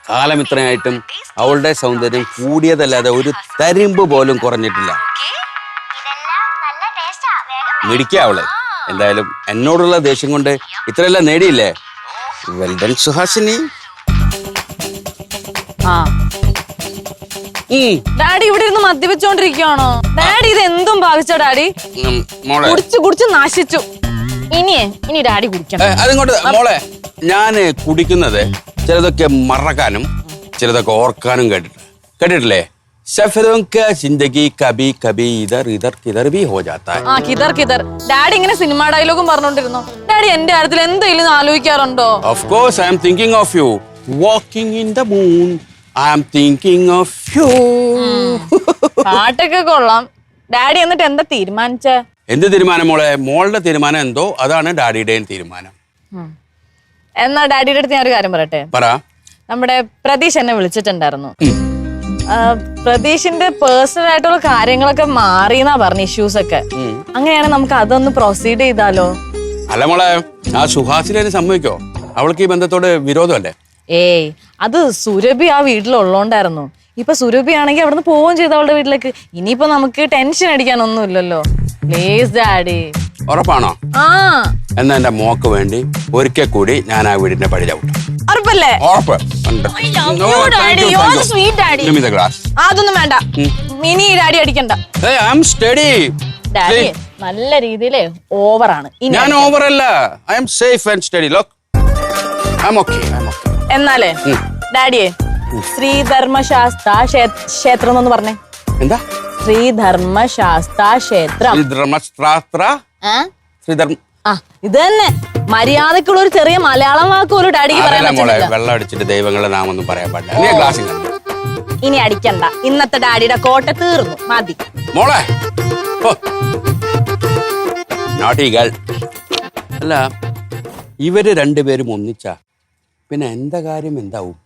കാലം ഇത്രയായിട്ടും അവളുടെ സൗന്ദര്യം കൂടിയതല്ലാതെ ഒരു തരിമ്പ് പോലും കുറഞ്ഞിട്ടില്ല. മിടിക്കുക അവള്. എന്തായാലും എന്നോടുള്ള ദേഷ്യം കൊണ്ട് ഇത്രയെല്ലാം നേടിയില്ലേ? വെൽഡൺ സുഹാസിനി. ഡാഡി ഇവിടെ ഇരുന്ന് മദ്യപിച്ചോണ്ടിരിക്കുകയാണോ? ഡാഡി ഇത് എന്തും ഭാവിച്ചോ ഡാഡി? കുടിച്ച് നശിച്ചു. ഇനി ഡാഡി കുടിക്കണം. അതിങ്ങോട്ട് മോളെ, ഞാന് കുടിക്കുന്നത് ചിലതൊക്കെ മറക്കാനും ചിലതൊക്കെ ഓർക്കാനും കേട്ടിട്ടില്ലേ? ഡാഡി ഇങ്ങനെ സിനിമ ഡയലോഗും പറഞ്ഞോണ്ടിരുന്നോ? ഡാഡി എന്റെ കാര്യത്തിൽ എന്തെങ്കിലും ആലോചിക്കാറുണ്ടോ? Of course I am thinking of you. Walking in the moon. I am thinking of you. പാട്ടൊക്കെ കൊള്ളാം. ഡാഡി എന്നിട്ട് എന്താ തീരുമാനിച്ച? എന്ത് തീരുമാനം മോളെ? മോളുടെ തീരുമാനം എന്തോ അതാണ് ഡാഡിയുടെയും തീരുമാനം. എന്നാ ഡാഡിയുടെ അടുത്ത് ഞാൻ ഒരു കാര്യം പറയട്ടെ. പറ. നമ്മുടെ പ്രതീഷ് എന്നെ വിളിച്ചിട്ടുണ്ടായിരുന്നു. പ്രതീഷിന്റെ പേഴ്സണൽ ആയിട്ടുള്ള കാര്യങ്ങളൊക്കെ മാറിയെന്നാ പറഞ്ഞ, ഇഷ്യൂസ് ഒക്കെ. അങ്ങനെയാണെങ്കിൽ നമുക്ക് അതൊന്ന് പ്രൊസീഡ് ചെയ്താലോ? അല്ല മോളെ, ആ സുഹാസിനെ സമ്മതിക്കോ? അവൾക്ക് ഈ ബന്ധത്തോട് വിരോധമല്ലേ? ഏയ്, അത് സുരഭി ആ വീട്ടിലുള്ളോണ്ടായിരുന്നു. ഇപ്പൊ സുരഭി ആണെങ്കിൽ അവിടുന്ന് പോവുകയും ചെയ്തു അവളുടെ വീട്ടിലേക്ക്. ഇനിയിപ്പോ നമുക്ക് ടെൻഷൻ അടിക്കാനൊന്നും ഇല്ലല്ലോ. Please daddy. ഉറപ്പാണോ? ആ, എന്നാ എന്റെ മോക്ക് വേണ്ടി ഒരിക്കൽ കൂടി ഞാൻ ആ വീടിന്റെ പടി ചവിട്ടും. ഉറപ്പല്ലേ? അതൊന്നും വേണ്ട. ഇനി ഡാഡി അടിക്കണ്ട. ഡാഡി നല്ല രീതിയില് ഓവറാണ്. ഞാൻ ഓവറല്ല. I am safe and study. Look, I am okay. എന്നാലേ ഡാഡിയെ ശ്രീധർമ്മശാസ്ത്ര ക്ഷേത്രം എന്ന് പറഞ്ഞേ. എന്താ? ശ്രീധർമ്മശാസ്ത്ര ക്ഷേത്രം. ഇത് തന്നെ മര്യാദക്കുള്ള ഒരു ചെറിയ മലയാളം വാക്ക് ഒരു ഡാഡിക്ക് പറയാൻ പറ്റില്ല. വെള്ളം അടിച്ചിട്ട് ദൈവങ്ങളുടെ നാമൊന്നും പറയാൻ പാടില്ല. ഇനി അടിക്കണ്ട. ഇന്നത്തെ ഡാഡിയുടെ കോട്ട തീർന്നു. മതി മോളെ. Naughty girl. അല്ല, ഇവര് രണ്ടുപേരും ഒന്നിച്ചാ പിന്നെ എന്റെ കാര്യം എന്താവും?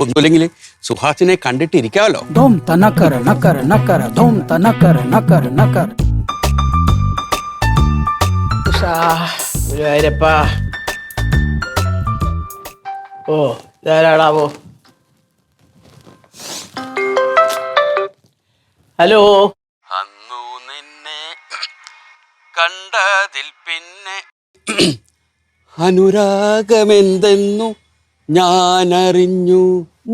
ഒന്നുമില്ലെങ്കിൽ സുഹാസിനെ കണ്ടിട്ടിരിക്കാമല്ലോ. ഓ, ധാരാളാവോ? ഹലോ. അന്നു നിന്നെ കണ്ടതിൽ പിന്നെ അനുരാഗമെന്തെന്നു ഞാൻ അറിഞ്ഞു.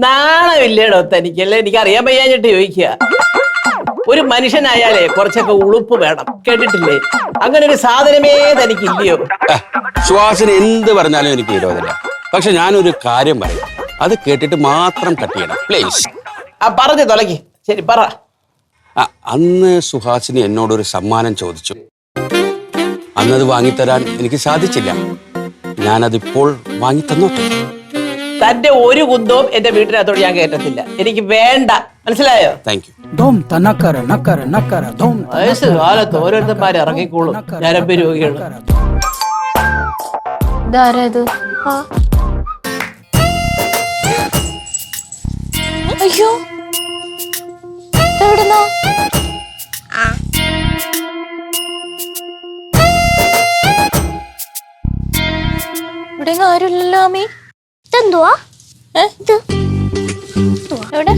നാണമില്ലേടോ തനിക്കല്ലേ? എനിക്ക് അറിയാൻ വയ്യാഞ്ഞിട്ട് ചോദിക്കുക. ഒരു മനുഷ്യനായാലേ കുറച്ചൊക്കെ ഉളുപ്പ് വേണം, കേട്ടിട്ടില്ലേ? അങ്ങനെ ഒരു സാധനമേ തനിക്കില്ലയോ? സുഹാസിന് എന്ത് പറഞ്ഞാലും എനിക്ക് വിരോധമില്ല. പക്ഷെ ഞാനൊരു കാര്യം പറയാം, അത് കേട്ടിട്ട് മാത്രം കട്ട് ചെയ്യണം പ്ലീസ്. പറഞ്ഞു തൊലക്കി. ശരി, പറ. അന്ന് സുഹാസിനി എന്നോടൊരു സമ്മാനം ചോദിച്ചു. അന്നത് വാങ്ങിത്തരാൻ എനിക്ക് സാധിച്ചില്ല. ഞാനതിപ്പോൾ വാങ്ങിത്തന്നോട്ടെ. തന്റെ ഒരു കുന്തവും എന്റെ വീട്ടിനകത്തോട് ഞാൻ കേട്ടത്തില്ല. എനിക്ക് വേണ്ട, മനസ്സിലായോ? Thank you. വയസ്സ് കാലത്ത് ഓരോരുത്തന്മാരെ ഇറങ്ങിക്കോളും. ഞരമ്പ് രോഗികൾ. അയ്യോ, എവിടുന്നോ? ഇവിടെ ആരുമില്ലല്ലോ. അമ്മി, ഇതെന്തുവാ? എവിടെ?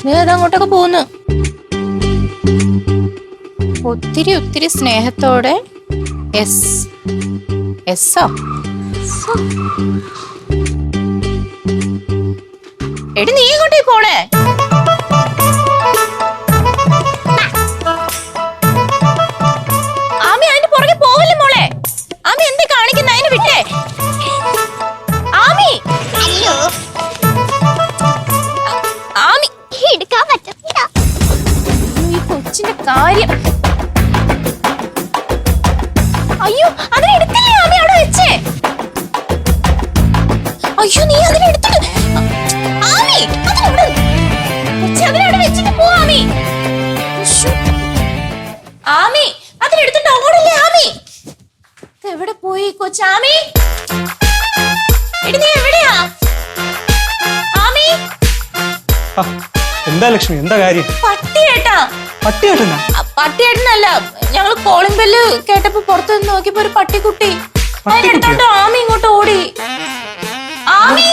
നീ അതങ്ങോട്ടൊക്കെ പോന്നു. ഒത്തിരി ഒത്തിരി സ്നേഹത്തോടെ എടി, നീ ഇങ്ങോട്ടേ പോണേ. ആമി, അതിന്റെ പുറകെ പോവല്ലേ മോളെ? ആമി, എന്ത് കാണിക്കുന്ന? അതിന് വിട്ടേ. ആമി, ആമി എടുക്കാൻ പറ്റില്ല. ഈ കൊച്ചിന്റെ കാര്യം. അയ്യോ, അതിനെടുത്തില്ലേ ആമി? അവിടെ വെച്ചേ. അയ്യോ, നീ അതിനെടുത്തിട്ട്. ആമി, അതിനവിടെ വെച്ചിട്ട് പോ. ആമി, ആമി, അതിനെടുത്തിട്ട് അങ്ങോട്ടല്ലേ? ആമി, എവിടെ പോയി കൊച്ചാമി? എടി, നീ എവിടെയാ? ആമി. എന്താ ലക്ഷ്മി, എന്താ കാര്യം? പട്ടിയേട്ടാ. പട്ടിയേട്ടനാ? പട്ടിയേട്ടനല്ല, ഞങ്ങള് കോളിംഗ് ബെല്ല് കേട്ടപ്പോ പുറത്തു നിന്ന് നോക്കിയപ്പോ ഒരു പട്ടിക്കുട്ടി. അതിനെടുത്തോണ്ട് ആമി ഇങ്ങോട്ട് ഓടി. ആമി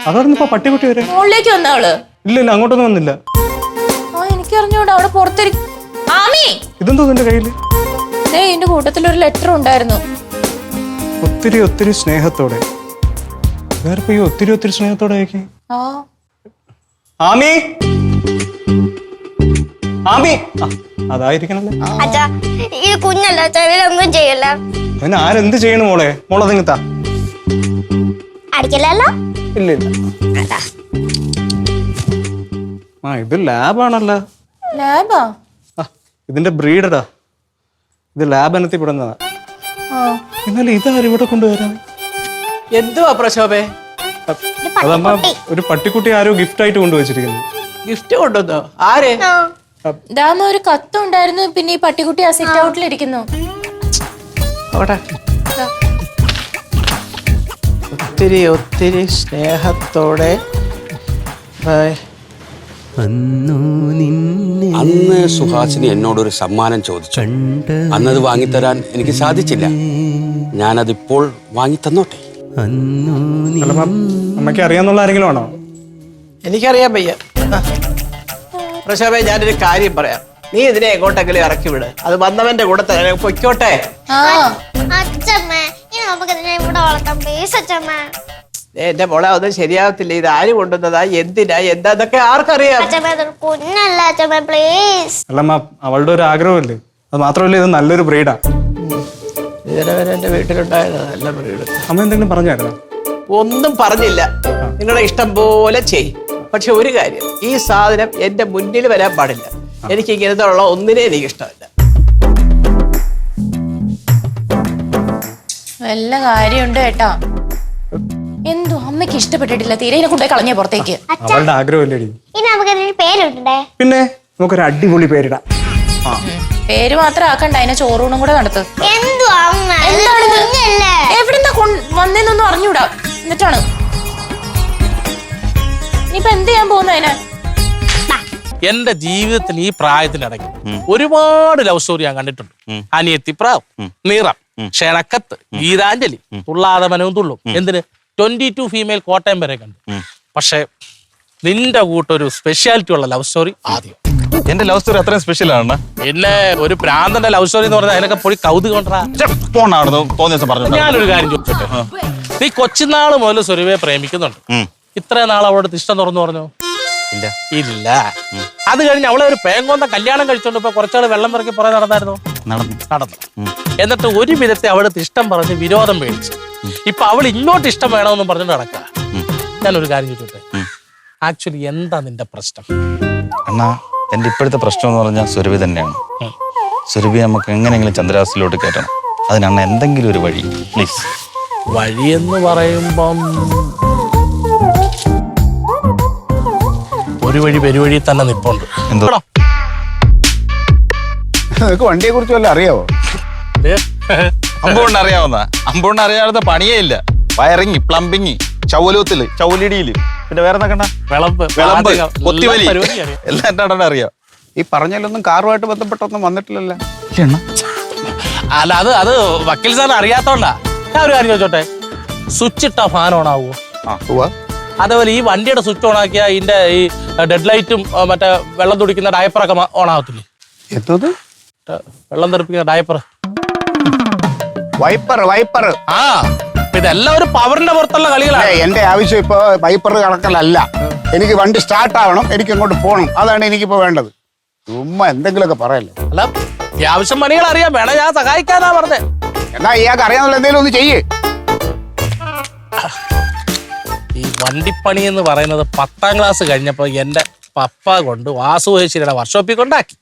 അതോടൊന്നും ഇപ്പൊ പട്ടിക്കുട്ടി വരെ മുകളിലേക്ക് വന്ന അവള്. ഇല്ല അങ്ങോട്ടൊന്നും വന്നില്ല. ആ എനിക്കറിഞ്ഞൂടാ, അവിടെ പുറത്തിരി. ആമി ഇതെന്തോ നിന്റെ കയ്യില്? ദേ എന്റെ കൂട്ടത്തിൽ ഒരു ലെറ്റർ ഉണ്ടായിരുന്നു. ഒത്തിരി സ്നേഹത്തോടെ. വേറെ ഈ ഒത്തിരി സ്നേഹത്തോടെ അയക്കി. ആ ആമി ആമി അതായിരിക്കണല്ലേ. അച്ഛാ ഈ കുഞ്ഞല്ല അച്ഛാ, ഇവരൊന്നും ചെയ്യല്ല. അവന് ആരെന്ത് ചെയ്യണു മോളെ? മോളതിങ്ങത്താ. അടിക്കല്ലോ. ഇല്ല ആ ഇത് ലാബാണല്ലോ. ലാബാ? ഇതിന്റെ ബ്രീഡടാ. ഇത് ലാബ് അനത്തി വിടുന്നതാ. എന്നാലും ഇതാരും ഇവിടെ കൊണ്ടുവരാം. എന്തുവാ പ്രശോഭേ? അതമ്മ ഒരു പട്ടിക്കുട്ടി ആരോ ഗിഫ്റ്റ് ആയിട്ട് കൊണ്ടുവച്ചിരിക്കുന്നു. ഗിഫ്റ്റ് കൊണ്ടുവന്നോ? ആര്? ദാമ ഒരു കത്തും ഉണ്ടായിരുന്നു. പിന്നെ ഈ പട്ടിക്കുട്ടി ആ സിറ്റ് ഔട്ടിൽ ഇരിക്കുന്നു. ഒത്തിരി സ്നേഹത്തോടെ. അന്ന് സുഹാസിനി എന്നോടൊരു സമ്മാനം ചോദിച്ചു. അന്നത് വാങ്ങിത്തരാൻ എനിക്ക് സാധിച്ചില്ല. ഞാനതിപ്പോൾ വാങ്ങിത്തന്നോട്ടെ. അമ്മയ്ക്ക് അറിയാന്നുള്ള ആരെങ്കിലും ആണോ? എനിക്കറിയാൻ വയ്യ. പ്രശോഭേ, ഞാനൊരു കാര്യം പറയാം. നീ ഇതിനെ എങ്ങോട്ടെങ്കിലും ഇറക്കി വിട്. അത് വന്നവന്റെ കൂടെ തന്നെ പൊയ്ക്കോട്ടെ. അച്ഛമ്മ ഇനി നമുക്ക് ഇതിനെ ഇവിടെ വളർത്താം. പ്ലീസ് അച്ഛമ്മ. എന്റെ മോളെ ഒന്നും ശരിയാവത്തില്ല. ഇത് ആര് കൊണ്ടുവന്നതാ, എന്തിനാ, എന്താന്നൊക്കെ ആർക്കറിയാം? അച്ഛമ്മ ഇതൊരു കുഞ്ഞല്ല അച്ഛമ്മ, പ്ലീസ്. അല്ലമ്മ അവളുടെ ഒരു ആഗ്രഹമല്ലേ. അത് മാത്രമല്ല ഇത് നല്ലൊരു ബ്രീഡാ. ഇതിനെ എന്റെ വീട്ടിലുണ്ടായതാ നല്ല ബ്രീഡ്. അമ്മ എന്തെങ്കിലും പറഞ്ഞായിരുന്നോ? ഒന്നും പറഞ്ഞില്ല. നിങ്ങളുടെ ഇഷ്ടം പോലെ ചെയ്. പക്ഷെ ഒരു കാര്യം, ഈ സാധനം എന്റെ മുന്നിൽ വരാൻ പാടില്ല. എനിക്ക് ഇങ്ങനത്തെ ഉള്ള ഒന്നിനെ എനിക്ക് ഇഷ്ടമല്ല. വല്ല കാര്യമുണ്ട് കേട്ടാ. എന്തോ അമ്മയ്ക്ക് ഇഷ്ടപ്പെട്ടിട്ടില്ല തീരെ. ഇതിനെ കൊണ്ടുപോയി കളഞ്ഞ പുറത്തേക്ക്. അവളുടെ ആഗ്രഹമല്ലേടി. ഇനി നമുക്ക് ഇതിന് പേരിട്ടേ. പിന്നെ നമുക്കൊരു അടിപൊളി പേരിടാം. പേര് മാത്രം ആക്കണ്ട, അതിനെ ചോറൂണും കൂടെ നടത്ത്. എന്തുവാ അമ്മ? എന്താണിത്? കുഞ്ഞല്ലേ? എവിടുന്നാ വന്നേന്നൊന്നും അറിഞ്ഞൂടാ. എന്നിട്ടാണ് ഇനിയിപ്പൊ എന്ത് ചെയ്യാൻ പോകുന്ന അതിനെ? എന്റെ ജീവിതത്തിൽ ഈ പ്രായത്തിനിടയ്ക്ക് ഒരുപാട് ലവ് സ്റ്റോറി ഞാൻ കണ്ടിട്ടുണ്ട്. അനിയത്തിപ്രാവ്, നിറം, ക്ഷണക്കത്ത്, ഗീതാഞ്ജലി, തുള്ളാതെ മനവും തുള്ളും. എന്തിന് 22 ഫീമെയിൽ കോട്ടയം വരെ കണ്ടു. പക്ഷെ നിന്റെ കൂട്ടൊരു സ്പെഷ്യാലിറ്റി ഉള്ള ലവ് സ്റ്റോറി ആദ്യം. എന്റെ ലവ് സ്റ്റോറി അത്രയും സ്പെഷ്യൽ ആണ്. പിന്നെ ഒരു പ്രാന്തന്റെ ലവ് സ്റ്റോറി എന്ന് പറഞ്ഞാൽ അതിനൊക്കെ പോയി കൗതുകം കൊണ്ടാ. തോന്നിയ ദിവസം പറഞ്ഞു. ഞാനൊരു കാര്യം ചോദിച്ചോട്ടെ, നീ കൊച്ചുനാള് മുതൽ സുരഭയെ പ്രേമിക്കുന്നുണ്ട്. ഇത്രയും നാൾ അവളോട് ഇഷ്ടം തുറന്നു പറഞ്ഞോ? ഇല്ല. അത് കഴിഞ്ഞ് അവളെ ഒരു പേങ്കോന്ന കല്യാണം കഴിച്ചോണ്ട് ഇപ്പൊ കുറച്ചാൾ വെള്ളം പിറക്കി പുറകെ നടന്നു. എന്നിട്ട് ഒരു വിധത്തെ അവളടുത്ത് ഇഷ്ടം പറഞ്ഞ് വിരോധം മേടിച്ചു. ഇപ്പൊ അവൾ ഇങ്ങോട്ട് ഇഷ്ടം വേണമെന്ന് പറഞ്ഞിട്ട് നടക്കുക. ഞാനൊരു കാര്യം ചോദിച്ചോട്ടെ, ആക്ച്വലി എന്താ നിന്റെ പ്രശ്നം? അണ്ണാ, എന്റെ ഇപ്പോഴത്തെ പ്രശ്നം എന്ന് പറഞ്ഞാൽ സുരഭി തന്നെയാണ്. സുരഭി നമുക്ക് എങ്ങനെയെങ്കിലും ചന്ദ്രാസിലോട്ട് കയറ്റണം. അതിനണ്ണ എന്തെങ്കിലും ഒരു വഴി പ്ലീസ്. വഴിയെന്ന് പറയുമ്പം ഒരു വഴി പെരുവഴി തന്നെ നിപ്പുണ്ട്. എന്തോ? നിനക്ക് വണ്ടിയെ കുറിച്ച് വല്ല അറിയാവോ? അമ്പൂണ്ണ അറിയാവുന്ന? അമ്പൂണ്ണ അറിയാവുന്ന പണിയേ ഇല്ല. വയറിങ്, പ്ലംബിങ്, ചൗലൂത്തില്, ചൗലിടിയില്, പിന്നെ വേറെ എന്തൊക്കെ വിളമ്പ്, കൊത്തിവലി, എല്ലാം എന്താണെന്ന് അറിയാം. ഈ പറഞ്ഞാലൊന്നും കാറുമായിട്ട് ബന്ധപ്പെട്ടൊന്നും വന്നിട്ടില്ലല്ലോ. അല്ല, അത് വക്കീൽ സാറിന് അറിയാത്തോണ്ടാ. ഞാൻ ഒരു കാര്യം ചോദിച്ചോട്ടെ, സ്വിച്ച് ഇട്ടാ ഫാൻ ഓൺ ആവുമോ? അതേപോലെ ഈ വണ്ടിയുടെ സ്വിച്ച് ഓൺ ആക്കിയാ ഇതിന്റെ ഈ ഡെഡ് ലൈറ്റും മറ്റേ വെള്ളം തുടിക്കുന്ന ഡയപ്പറൊക്കെ ഓൺ ആവത്തില്ലേ? എന്തത്? വെള്ളം തെറിപ്പിക്കുന്ന ഡയപ്പർ, വൈപ്പർ. ആ, ഇതെല്ലാം ഒരു പവറിന്റെ പുറത്തുള്ള കളികളാണ്. എന്റെ ആവശ്യം ഇപ്പൊ വൈപ്പർ കണക്കലല്ല. എനിക്ക് വണ്ടി സ്റ്റാർട്ട് ആവണം, എനിക്ക് അങ്ങോട്ട് പോകണം. അതാണ് എനിക്കിപ്പോ വേണ്ടത്. ചുമ്മാ എന്തെങ്കിലുമൊക്കെ പറയല്ലേ. അല്ല, അത്യാവശ്യം പണികൾ അറിയാം, വേണേ ഞാൻ സഹായിക്കാനാ പറഞ്ഞേ. എന്നാ ഇയാൾക്ക് അറിയാന്നുള്ള എന്തെങ്കിലും ഒന്ന് ചെയ്യേ. ഈ വണ്ടിപ്പണി എന്ന് പറയുന്നത് 10ാം ക്ലാസ് കഴിഞ്ഞപ്പോ എന്റെ പപ്പ കൊണ്ട് വാസുഹേശ്വരിയുടെ വർക്ക്ഷോപ്പിൽ കൊണ്ടാക്കി.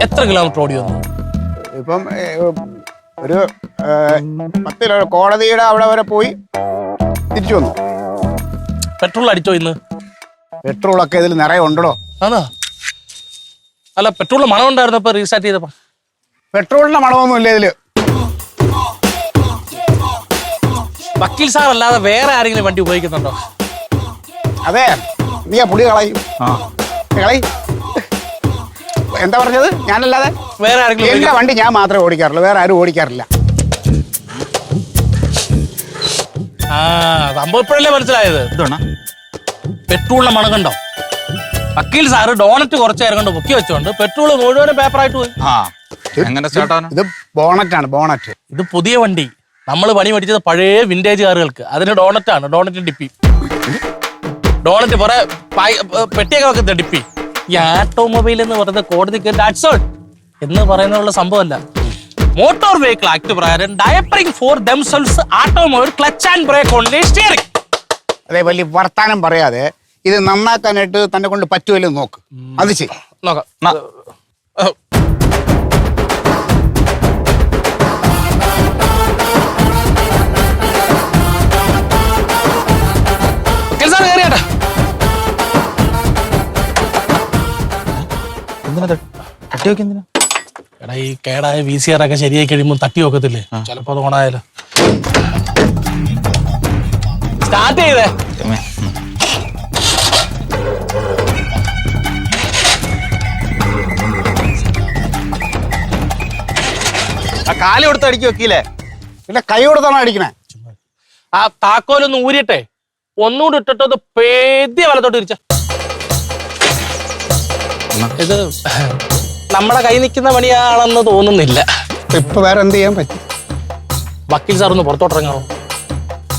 എത്ര കിലോമീറ്റർ ഓടി വന്നു? ഇപ്പം ഒരു 10 കോടതിയുടെ അവിടെ വരെ പോയി തിരിച്ചു വന്നു. പെട്രോൾ അടിച്ചോ ഇന്ന്? പെട്രോളൊക്കെ ഇതിൽ നിറയെ ഉണ്ടോ? അതാ. അല്ല, പെട്രോളിന് മണം ഉണ്ടായിരുന്നപ്പോ റീസ്റ്റാർട്ട് ചെയ്തപ്പോ? പെട്രോളിന്റെ മണമൊന്നും ഇല്ല ഇതില്. വക്കീൽ സാർ അല്ലാതെ വേറെ ആരെങ്കിലും വണ്ടി ഉപയോഗിക്കുന്നുണ്ടോ? അതെ, നീ ആ പുളി കളയും. കളയും. എന്താ പറഞ്ഞത്? ഞാനല്ലാതെ വേറെ ആരെങ്കിലും എന്റെ വണ്ടി ഞാൻ മാത്രമേ ഓടിക്കാറുള്ളൂ, വേറെ ആരും ഓടിക്കാറില്ല. ആ സംഭവം ഇപ്പോഴല്ലേ മനസ്സിലായത്. ഇതാണ് പെട്രോളിന്റെ മണം കണ്ടോ? വക്കീൽ സാറ് ഡോണറ്റ് കുറച്ച് നേരം കൊണ്ട് പൊക്കി വെച്ചോണ്ട് പെട്രോൾ മുഴുവനും പേപ്പറായിട്ട് പോയി. ആ എങ്ങനെ സ്റ്റാർട്ട് ആവാനാ? ഇത് ബോണറ്റാണ്, ബോണറ്റ്. ഇത് പുതിയ വണ്ടി, നമ്മൾ പണി മേടിച്ചത് പഴയ വിന്റേജ് കാറുകൾക്ക്. അതിന് ഡോണറ്റാണ്, ഡോണറ്റ് ഡിപ്പി. ഡോണറ്റ് കുറെ പെട്ടിയൊക്കെ വെക്കുന്ന ഡിപ്പി. ഈ ഓട്ടോമൊബൈൽ എന്ന് പറയുന്നത് കോടതിക്ക് അഡ്സോൾട്ട് എന്ന് പറയുന്നുള്ള സംഭവമല്ല. മോട്ടോർ വെഹിക്കിൾ ആക്ട് പ്രകാരം diapering for damsels automobile clutch and brake only steering. അതെ, വലിയ വർത്താനം പറയാതെ ഇത് നന്നാക്കാനായിട്ട് തന്നെ കൊണ്ട് പറ്റുമല്ലോ നോക്ക്. അത് ചെയ്യും. നോക്കാം. തട്ടി വെക്ക് എന്തിനാ? എടാ ഈ കേടായ VCR ഒക്കെ ശരിയായി കഴിയുമ്പോൾ തട്ടി വെക്കത്തില്ലേ? ചിലപ്പോ അത് ഓണായാലോ. സ്റ്റാർട്ട് ചെയ്തേ. ആ കാല് കൊടുത്ത് അടിക്കി വെക്കില്ലേ? പിന്നെ കൈ കൊടുത്താണോ അടിക്കണേ? ആ താക്കോലൊന്ന് ഊരിട്ടെ ഒന്നുകൂടി ഇട്ടിട്ട് പേദ്യ വലത്തോട്ട് തിരിച്ച. ഇത് നമ്മുടെ കൈ നിൽക്കുന്ന പണിയാണെന്ന് തോന്നുന്നില്ല. ഇപ്പൊ വേറെ എന്ത് ചെയ്യാൻ പറ്റും? വക്കീൽ സാർ ഒന്ന് പുറത്തോട്ടിറങ്ങാമോ?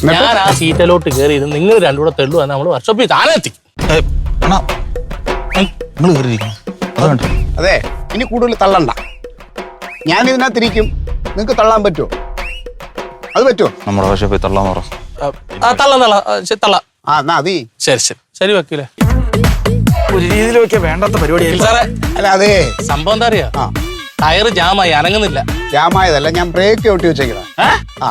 ഞാൻ ആ സീറ്റിലോട്ട് കയറിയിരുന്നു, നിങ്ങൾ രണ്ടുകൂടെ തെള്ളു വന്നാൽ നമ്മൾ വർക്ക്ഷോപ്പിൽ താനെത്തി. നിങ്ങൾ കയറിയിരിക്കണം. അത് വേണ്ട. അതെ, ഇനി കൂടുതൽ തള്ളണ്ട. ഞാൻ ഇതിനകത്തിരിക്കും, നിങ്ങൾക്ക് തള്ളാൻ പറ്റുമോ? അത് പറ്റുമോ? നമ്മുടെ പക്ഷേ പോയി തള്ളാൻ പറ. തള്ള. ആ എന്നാ അതി. ശരി ശരി ശരി വക്കീലെ. ഒരു രീതിയിലൊക്കെ വേണ്ടാത്ത പരിപാടി സാറേ അല്ല അതെ, സംഭവം എന്താ അറിയാ? ആ ടയറ് ജാമായി അനങ്ങുന്നില്ല. ജാമായതല്ല, ഞാൻ ബ്രേക്ക് ഒട്ടി വെച്ചേക്കണം. ആ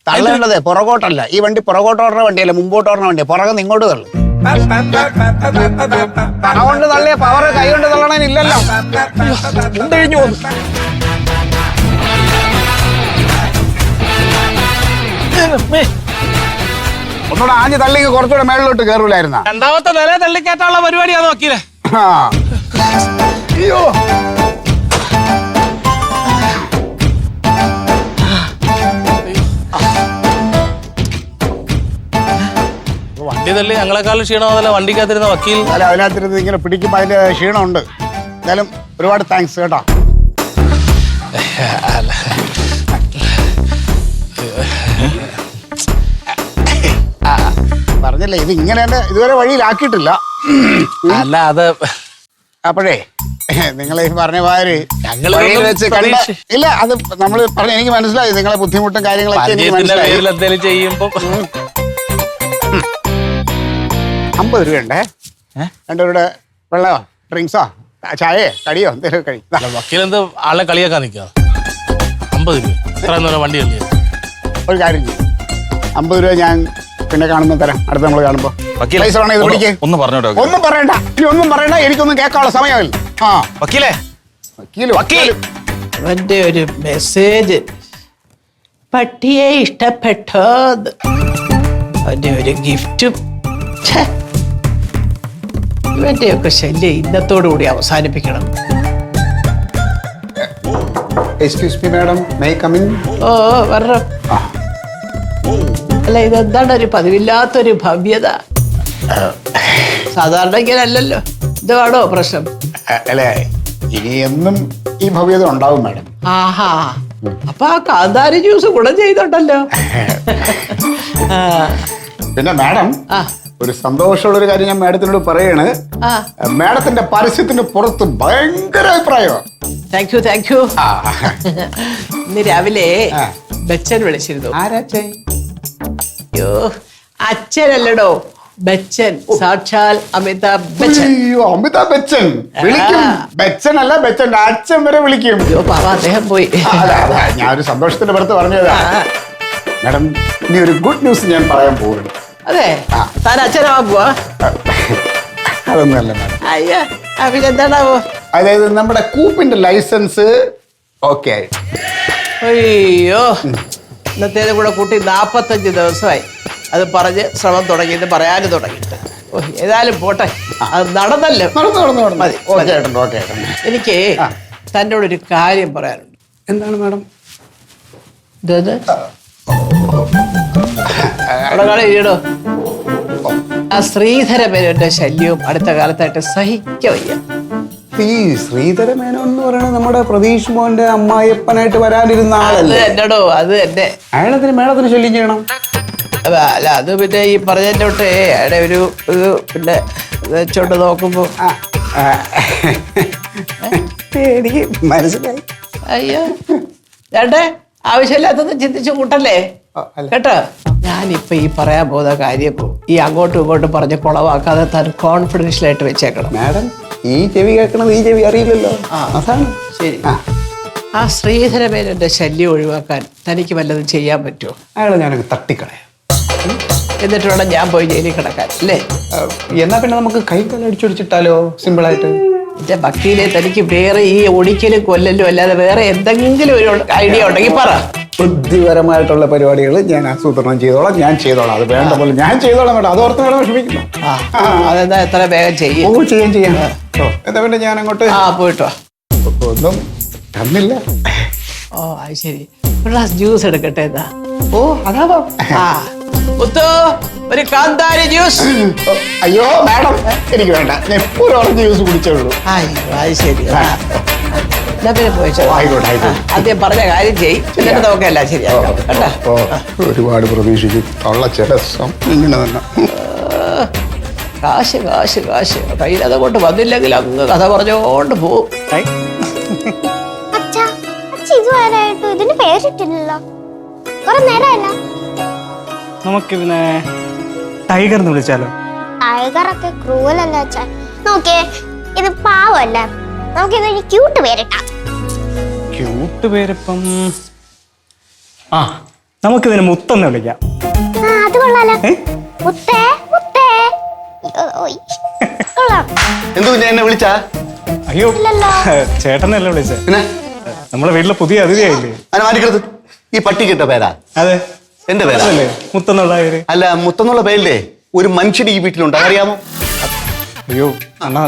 തള്ളേണ്ടതേ പുറകോട്ടല്ല. ഈ വണ്ടി പുറകോട്ട് ഓടുന്ന വണ്ടിയല്ല, മുമ്പോട്ട് ഓടുന്ന വണ്ടിയാ. പുറകെ ഇങ്ങോട്ട് തള്ളു. കൊണ്ട് തള്ളിയ പവർ കൈ കൊണ്ട് തള്ളണേനില്ലല്ലോ. മുണ്ടഴിഞ്ഞു പോകുന്നു. ഒന്നുകൂടെ ആഞ്ഞ് തള്ളി കുറച്ചുകൂടെ മേളിലോട്ട് കയറൂലായിരുന്ന. രണ്ടാമത്തെ നില തള്ളിക്കയറ്റാനുള്ള പരിപാടിയാണ് വക്കീലെ. അയ്യോ, വണ്ടി തള്ളി ഞങ്ങളെക്കാളും ക്ഷീണമല്ല വണ്ടിക്കകത്തിരുന്ന വക്കീൽ. അല്ല, അതിനകത്തിരുന്ന് ഇങ്ങനെ പിടിക്കുമ്പോൾ അതിന്റെ ക്ഷീണമുണ്ട്. എന്തായാലും ഒരുപാട് താങ്ക്സ് കേട്ടോ. പറഞ്ഞില്ലേ, ഇത് ഇങ്ങനെ തന്നെ ഇതുവരെ വഴിയിലാക്കിയിട്ടില്ല. അല്ല അത് അപ്പോഴേ നിങ്ങളെ ഈ പറഞ്ഞ മാതിരി ഞങ്ങള് വഴിയിൽ വെച്ച് കണ്ട ഇല്ല, അത് നമ്മൾ പറഞ്ഞ എനിക്ക് മനസ്സിലായി. നിങ്ങളെ ബുദ്ധിമുട്ടും കാര്യങ്ങളൊക്കെ എനിക്ക് മനസ്സിലായി. എന്തെങ്കിലും ചെയ്യുമ്പോ 50 രൂപയുണ്ടേ. 2 രൂപയുടെ വെള്ളമോ ഡ്രിങ്ക്സോ ചായയോ കടിയോ എന്തെങ്കിലും കഴിക്കും. വക്കീലെന്ത് ആളെ കളിയാക്കാൻ നിൽക്കുക? 50 രൂപ ഇത്ര വണ്ടി കളി. ഒരു കാര്യം ചെയ്യും, 50 രൂപ ഞാൻ പിന്നെ കാണുമ്പോൾ തരാം. അടുത്ത് നമ്മൾ കാണുമ്പോ പൈസ വേണം. ഇത് പിടിക്കേ. ഒന്ന് പറഞ്ഞോട്ടോ. ഒന്നും പറയണ്ട, ഇനി ഒന്നും പറയണ്ട. എനിക്കൊന്നും കേൾക്കാനുള്ള സമയമില്ല. ആ വക്കീലേ, വക്കീൽ അവന്റെ ഒരു മെസ്സേജ്. പട്ടിയെ ഇഷ്ടപ്പെട്ടോ? അവന്റെ ഒരു ഗിഫ്റ്റും. ഇവന്റെ ഒക്കെ ശല്യം ഇന്നത്തോടുകൂടി അവസാനിപ്പിക്കണം. Excuse me madam, may come in? ഓ വരണോ? അല്ല, ഇതെന്താണ് ഒരു പതിവില്ലാത്തൊരു ഭവ്യത? സാധാരണ ഇങ്ങനെ അല്ലല്ലോ. ഇതാണോ പ്രശ്നം? അല്ലേ, ഇനി എന്നും ഈ ഭവ്യത ഉണ്ടാവും മാഡം. ആഹാ, അപ്പൊ ആ കാന്താരി ജ്യൂസ് ഗുണം ചെയ്തോണ്ടല്ലോ. പിന്നെ മാഡം, ഒരു സന്തോഷമുള്ളൊരു കാര്യം ഞാൻ മാഡത്തിനോട് പറയാണ്. മാഡത്തിന്റെ പരസ്യത്തിന്റെ പുറത്ത് ഭയങ്കര അഭിപ്രായമാണ്. Thank you. ഇന്ന് രാവിലെ ബച്ചൻ വിളിച്ചിരുന്നു. ആരാച്ചേ? അയ്യോ, അച്ഛനല്ലടോ, ബച്ചൻ. സാക്ഷാൽ അമിതാഭ് ബച്ചൻ. അയ്യോ, അമിതാഭ് ബച്ചൻ വിളിക്കും. ബച്ചൻ അല്ല, ബച്ചൻ അച്ഛൻ വരെ വിളിക്കും. അയ്യോ പാവ, അദ്ദേഹം പോയി. ഞാനൊരു സന്തോഷത്തിന്റെ പുറത്ത് പറഞ്ഞതാ മാഡം. ഇനി ഒരു ഗുഡ് ന്യൂസ് ഞാൻ പറയാൻ പോകുന്നു. അതെ, താൻ അച്ഛനാവാൻ പോവാ? അതൊന്നും അല്ല മാഡം. അയ്യോ, പിന്നെന്താണാവോ? അതായത് നമ്മുടെ കൂപ്പിന്റെ ലൈസൻസ് ഓക്കെ ആയി. അയ്യോ, ഇന്നത്തേത് കൂടെ കൂട്ടി 45 ദിവസമായി അത് പറഞ്ഞ് ശ്രമം തുടങ്ങിയിട്ട് പറയാനും തുടങ്ങി. ഏതായാലും പോട്ടെ, അത് നടന്നല്ലോ. മതി. ഓക്കെ ഏട്ടൻ, ഓക്കെ ഏട്ടൻ. എനിക്ക് തന്നോടൊരു കാര്യം പറയാനുണ്ട്. എന്താണ് മാഡം? ഇതത് അവിടെ കളയിടോ. ആ ശ്രീധര മേനോന്റെ ശല്യവും അടുത്ത കാലത്തായിട്ട് സഹിക്ക വയ്യ. ഈ ശ്രീധര മേനോൻ എന്ന് പറയുന്നത് നമ്മുടെ പ്രതീഷ് മോന്റെ അമ്മായിയപ്പനായിട്ട് വരാനിരുന്ന അത് ആളല്ലേ? എന്നടോ, അത് എന്നെ. അയാളത്തിന് മേഡത്തിന് ശല്യം ചെയ്യണം? അല്ല, അത് പിന്നെ ഈ പറഞ്ഞോട്ടെ അയാളുടെ ഒരു പിന്നെ വെച്ചോണ്ട് നോക്കുമ്പോ എനിക്ക് മനസ്സിലായി. അയ്യോ ചേട്ടേ, ആവശ്യമില്ലാത്തത് ചിന്തിച്ചു കൂട്ടല്ലേ കേട്ടോ. ഞാനിപ്പോ ഈ പറയാൻ പോകുന്ന കാര്യം ഈ അങ്ങോട്ടും ഇങ്ങോട്ടും പറഞ്ഞ് കുളവാക്കാതെ താൻ കോൺഫിഡൻഷ്യലായിട്ട് വെച്ചേക്കണം. മാഡം, ഈ ചെവി കേൾക്കണത് ഈ ചെവി അറിയില്ലല്ലോ. അതാണ് ശരി. ആ ശ്രീധര മേനോന്റെ ശല്യം ഒഴിവാക്കാൻ തനിക്ക് വല്ലതും ചെയ്യാൻ പറ്റുമോ? അയാളെ ഞാനൊക്കെ തട്ടിക്കളയാം. എന്നിട്ട് വേണം ഞാൻ പോയി ജയിലിൽ കിടക്കാൻ അല്ലേ? എന്നാ പിന്നെ നമുക്ക് കൈക്കാലം അടിച്ചൊടിച്ചിട്ടാലോ? സിമ്പിളായിട്ട്. എന്റെ ഭക്തിയിലെ തനിക്ക് വേറെ ഈ ഒടിക്കലും കൊല്ലലും അല്ലാതെ വേറെ എന്തെങ്കിലും ഒരു ഐഡിയ ഉണ്ടെങ്കിൽ പറ. ബുദ്ധിപരമായിട്ടുള്ള പരിപാടികൾ ഞാൻ ആസൂത്രണം ചെയ്തോളാം. ഞാൻ ചെയ്തോളാം. അത് വേണ്ട പോലെ ഞാൻ ചെയ്തോളാം മേഡം. അത് ഓർത്ത് വേണം വിഷമിക്കുന്നു. അതെന്താ എത്ര വേഗം ചെയ്യും? ഓ, ചെയ്യാം. എന്താ പിന്നെ ഞാൻ അങ്ങോട്ട് പോയിട്ടോ. ഒന്നും തന്നില്ല. ഓ, അത് ശരി. ഒരു ഗ്ലാസ് ജ്യൂസ് എടുക്കട്ടെ. എന്താ? ഓ, അതാവോ. മുത്തോ, ഒരു കാന്താരി ജ്യൂസ്. അയ്യോ മാഡം, എനിക്ക് വേണ്ട. ഞാൻ എപ്പോഴും ഓറഞ്ച് ജ്യൂസ് കുടിച്ചോളൂ. അയ്യോ, അത് ശരി. എന്നാ പിന്നെ പോയിച്ചോ. ആയിക്കോട്ടെ. ആദ്യം പറഞ്ഞ കാര്യം ചെയ്യും, എന്നിട്ട് നോക്കല്ല. ശരിയാക്കാം കേട്ടോ. ഒരുപാട് പ്രതീക്ഷിക്കും. ഉള്ള ചില ഇങ്ങനെ തന്നെ. കാശ് കാശ് കാശ് കയ്യിലത് കൊണ്ട് വന്നില്ലെങ്കിൽ അങ്ങ് കഥ പറഞ്ഞോണ്ട് പോവും. അച്ഛാ, ഇതുവരെയായിട്ടും ഇതിന് പേരിട്ടില്ലല്ലോ. കുറെ നേരമല്ല. നമുക്കിതിനെ ടൈഗർ എന്ന് വിളിച്ചാലോ? ടൈഗറൊക്കെ ക്രൂവലല്ലേ അച്ഛാ. നോക്കിയേ, ഇത് പാവല്ല. നമുക്കിത് ക്യൂട്ട് പേരിട്ടാം. ക്യൂട്ട് പേരിപ്പം നമുക്കിതിനെ മുത്തെന്ന് വിളിക്കാം. അത് കൊള്ളാലോ. മുത്തേ മുത്തേ. ഓയ്, കൊള്ളാം. എന്തു ഞാൻ എന്നെ വിളിച്ചാ? അയ്യോ, ചേട്ടനല്ലേ വിളിച്ചേ? പിന്നെ നമ്മളെ വീട്ടിലെ പുതിയ അതിഥിയായില്ലേ? അതിനെ മാറ്റിക്കരുത്. ഈ പട്ടി കിട്ട പേരാ? അതെ, എന്റെ പേരാ. മുത്തെന്നുള്ള പേര്. അല്ല, മുത്തെന്നുള്ള പേരില്ലേ ഒരു മനുഷ്യന് ഈ വീട്ടിലുണ്ട്, അറിയാമോ? അയ്യോ അണ്ണാ,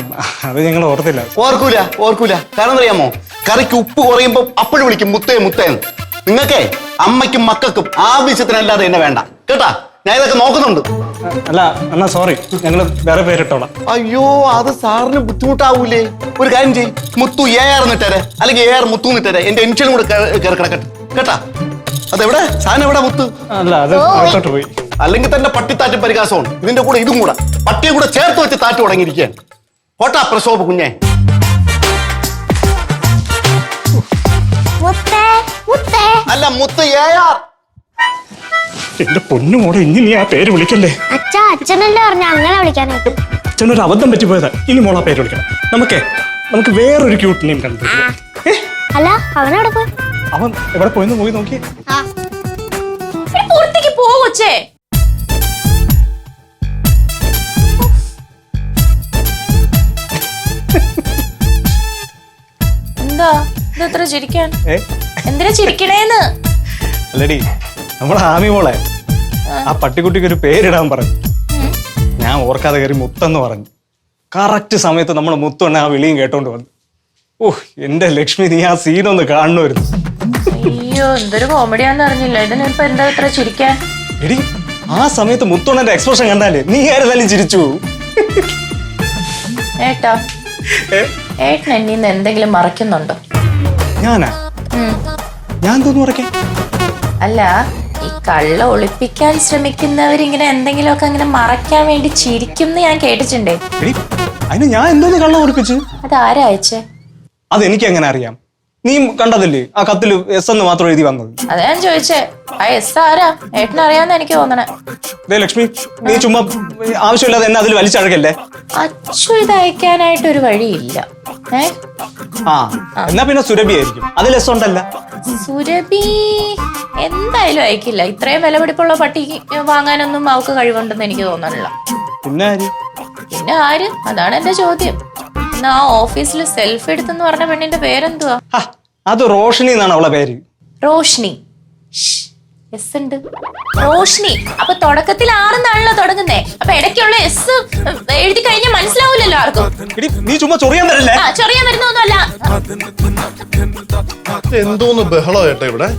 അത് ഞങ്ങൾ ഓർത്തില്ല. ഓർക്കൂല. കാരണം അറിയാമോ, കറിക്ക് ഉപ്പ് കുറയുമ്പോ അപ്പോഴും വിളിക്കും മുത്തേ മുത്തേന്ന്. നിങ്ങൾക്കേ അമ്മയ്ക്കും മക്കൾക്കും ആവശ്യത്തിനല്ലാതെ എന്നെ വേണ്ട കേട്ടാ. ഞാൻ ഇതൊക്കെ നോക്കുന്നുണ്ട്. അല്ല അണ്ണാ, സോറി, ഞങ്ങൾ വേറെ പേരിട്ടോളാം. അയ്യോ, അത് സാറിന് ബുദ്ധിമുട്ടാവൂലേ? ഒരു കാര്യം ചെയ്യും, മുത്തു AR നിട്ടേരെ, അല്ലെങ്കിൽ AR മുത്തു നിട്ടേരെ. എന്റെ എൻഷനും കൂടെ കയറി കിടക്കട്ടെ കേട്ടാ. അതെവിടെ സാധനം? എവിടെ മുത്ത്? അല്ല, അത് അകത്തോട്ട് പോയി. അല്ലെങ്കിൽ തന്നെ പട്ടിത്താറ്റ് പരിഹാസമാണ്. ഇതിന്റെ കൂടെ ഇതും കൂടെ പട്ടിയെ കൂടെ ചേർത്ത് വെച്ച് താറ്റ് തുടങ്ങിയിരിക്കുകയാണ്. പോട്ടാ പ്രസോഭ കുഞ്ഞെ. മുത്തേ മുത്തേ. അല്ല, മുത്ത് AR. എന്റെ പൊന്നു മോടെ, ഇനി നീ ആ പേര് വിളിക്കല്ലേ. അച്ഛാ, അച്ഛനല്ലേ പറഞ്ഞ അങ്ങനെ വിളിക്കാനായിട്ട്. അച്ഛനൊരു അബദ്ധം പറ്റിപ്പോയതാ. ഇനി മോളാ പേര് വിളിക്കണം. നമുക്ക് വേറൊരു ക്യൂട്ട് നെയിം കണ്ടുപിടിക്കാം. അല്ല, അവനവിടെ പോയി. അവൻ എവിടെ പോയെന്ന് പോയി നോക്കി. പൂർത്തിക്ക് പോവച്ചേ. എന്താ ഇതെത്ര ചിരിക്കാൻ? എന്തിനാ ചിരിക്കണേന്ന്? അല്ലടി, നമ്മളെ ആമി മോളെ ആ പട്ടിക്കുട്ടിക്ക് ഒരു പേരിടാൻ പറഞ്ഞു. ഞാൻ ഓർക്കാതെ കയറി മുത്തെന്ന് പറഞ്ഞു. കറക്റ്റ് സമയത്ത് നമ്മൾ മുത്തെണ്ണ ആ വിളിയും കേട്ടോണ്ട് വന്നു. ഓഹ്, എന്റെ ലക്ഷ്മി, നീ ആ സീനൊന്ന് കാണണമായിരുന്നു. അയ്യോ, എന്തൊരു കോമഡിയാന്ന് അറിഞ്ഞില്ല. ഇതിനിപ്പോ എന്താ ഇത്ര ചിരിക്കാൻ? എടി, ആ സമയത്ത് മുത്തോണ്ണന്റെ എക്സ്പ്രഷൻ കണ്ടാലേ നീ ആരെന്നാലും ചിരിച്ചു. ഏട്ടാ, ഏട്ടൻ എന്നിന്ന് എന്തെങ്കിലും മറക്കുന്നുണ്ടോ? ഞാനാ? ഞാൻ തോന്നു മറക്കാൻ? അല്ല, ഈ കള്ള ഒളിപ്പിക്കാൻ ശ്രമിക്കുന്നവരിങ്ങനെ എന്തെങ്കിലുമൊക്കെ അങ്ങനെ മറയ്ക്കാൻ വേണ്ടി ചിരിക്കും ഞാൻ കേട്ടിട്ടുണ്ടേ. അതിന് ഞാൻ എന്തോന്ന് കള്ളം ഒളിപ്പിച്ചു? അതാരാ അയച്ചേ? അതെനിക്ക് എങ്ങനെ അറിയാം? നീ കണ്ടതല്ലേ ആ കത്തില് S എന്ന് മാത്രം എഴുതി വന്നത്. അതാ ഞാൻ ചോദിച്ചേ, ആ S ആരാ? ഏട്ടനറിയാന്ന് എനിക്ക് തോന്നണേ. ലക്ഷ്മി, നീ ചുമ്മാ ആവശ്യമില്ലാതെ എന്നെ അതിൽ വലിച്ചഴകല്ലേ. അച്ചു ഇത് അയക്കാനായിട്ട് ഒരു വഴിയില്ല. എന്നാ പിന്നെ സുരഭി ആയിരിക്കും. അതിൽ S ഉണ്ടല്ല. സുരഭി എന്തായാലും അയക്കില്ല. ഇത്രയും വിലപിടിപ്പുള്ള പട്ടി വാങ്ങാനൊന്നും അവൾക്ക് കഴിവുണ്ടെന്ന് എനിക്ക് തോന്നണില്ല. പിന്നെ ആര്? അതാണ് എന്റെ ചോദ്യം. എന്നാ ആ ഓഫീസിൽ സെൽഫ് എടുത്തെന്ന് പറഞ്ഞ പെണ്ണിന്റെ പേരെന്തുവാ? അത് റോഷിനി എന്നാണ് അവളെ പേര്. റോഷ്നി. എസ് ഉണ്ട്. റോഷ്നി. അപ്പൊ തുടക്കത്തിൽ ആറെന്നാണല്ലോ തുടങ്ങുന്നേ. അപ്പൊ ഇടയ്ക്കുള്ള എസ് എഴുതി കഴിഞ്ഞാൽ മനസ്സിലാവൂലല്ലോ ആർക്കും. എടി നീ ചുമ്മാ ചൊറിയാൻ തരല്ലേ. ആ ചൊറിയാൻ വരുന്നൊന്നുമല്ല. എന്തോന്ന് ബഹളോ ഏട്ടാ ഇവിടെ?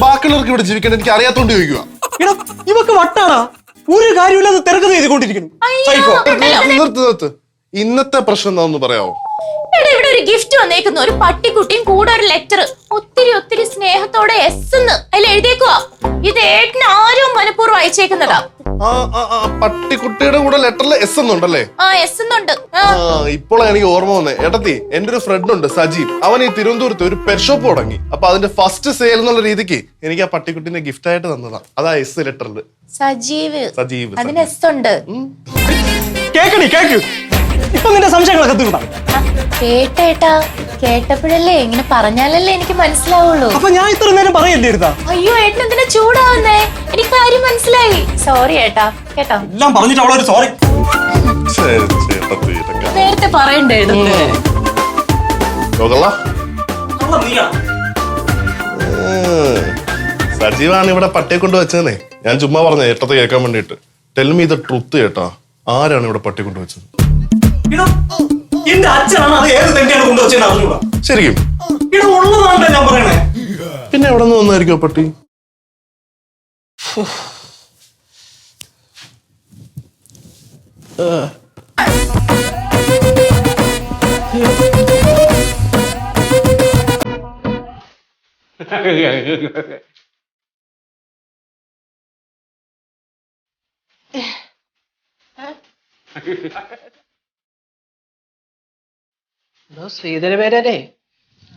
ബാക്കിയുള്ളവർക്ക് ഇവിടെ ജീവിക്കണം എനിക്ക് അറിയാത്തോണ്ട് ചോദിക്കുക. എടാ ഇവക്ക് വട്ടാടാ, ഒരു കാര്യമില്ലാതെ തിരക്കഥ ചെയ്തുകൊണ്ടിരിക്കുന്നു. നിർത്ത്. ഇന്നത്തെ പ്രശ്നം എന്താണെന്ന് പറയാവോ? എടാ ഇവിടെ ഒരു ഗിഫ്റ്റ് വന്നേക്കുന്നു, ഒരു പട്ടിക്കുട്ടിയും കൂടെ ഒരു ലെറ്റർ. ഒത്തിരി സ്നേഹത്തോടെ എസ് എന്ന് അതിൽ എഴുതിയേക്കുവാ. ഇത് ഏട്ടന് ആരോ മനഃപൂർവ്വം അയച്ചേക്കുന്നതാ. പട്ടിക്കുട്ടിയുടെ കൂടെ ലെറ്ററിൽ എസ് എന്നുണ്ടല്ലേ? ആ എസ് എന്നുണ്ട്. ഇപ്പോഴാണ് എനിക്ക് ഓർമ്മ വന്നേ. ഏട്ടത്തി, എന്റെ ഒരു ഫ്രണ്ട് ഉണ്ട് സജീവ്. അവൻ ഈ തിരുവനന്തപുരത്ത് ഒരു പെറ്റ് ഷോപ്പ് തുടങ്ങി. അപ്പൊ അതിന്റെ ഫസ്റ്റ് സെയിൽ എന്നുള്ള രീതിക്ക് എനിക്ക് ആ പട്ടിക്കുട്ടിനെ ഗിഫ്റ്റ് ആയിട്ട് തന്നതാ. അതാ എസ് ലെറ്ററിൽ. സജീവ്. സജീവ്. അതിന് എസ് ഉണ്ട്. കേക്ക് ഇപ്പൊ നിന്റെ സംശയങ്ങളൊക്കെ തീർന്നാ? കേട്ടേട്ടാ, കേട്ടപ്പോഴല്ലേ ഇങ്ങനെ പറഞ്ഞാലല്ലേ എനിക്ക് മനസ്സിലാവുള്ളൂ. അപ്പൊ ഞാൻ ഇത്ര നേരം പറയല്ലേ ഇരുത്താ? അയ്യോ ഏട്ടൻ എന്തിനാ ചൂടാവുന്നേ? എനിക്ക് കാര്യം മനസ്സിലായി. സോറി ഏട്ടാ. കേട്ടോ, എല്ലാം പറഞ്ഞിട്ട് അവളൊരു സോറി. നേരത്തെ പറയണ്ടായിരുന്നു. സജീവാണ് ഇവിടെ പട്ടിയെ കൊണ്ട് വെച്ചതേ. ഞാൻ ചുമ്മാ പറഞ്ഞ ഏട്ടത്തെ കേൾക്കാൻ വേണ്ടിട്ട്. ടെൽ മീ ദ ട്രൂത്ത് ചേട്ടാ, ആരാണ് ഇവിടെ പട്ടിയെ കൊണ്ട് വെച്ചത്? എന്റെ അച്ഛനാണ് അത് ഏത് തെണ്ടിയാണ് കൊണ്ടുവച്ചെന്ന് അറിഞ്ഞൂടാ. ശരിക്കും ഇവിടെ ഉള്ളതാണല്ലോ ഞാൻ പറയണേ. പിന്നെ എവിടെ നിന്ന് വന്നായിരിക്കും പട്ടി? ശ്രീധരമേനേ,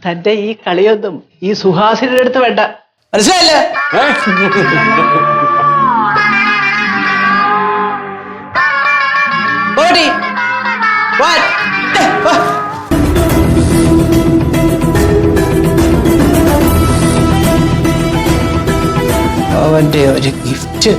തന്റെ ഈ കളിയൊന്നും ഈ സുഹാസിനിയുടെ അടുത്ത് വേണ്ട, മനസ്സിലായില്ലേ? അവന്റെ ഒരു ഗിഫ്റ്റ്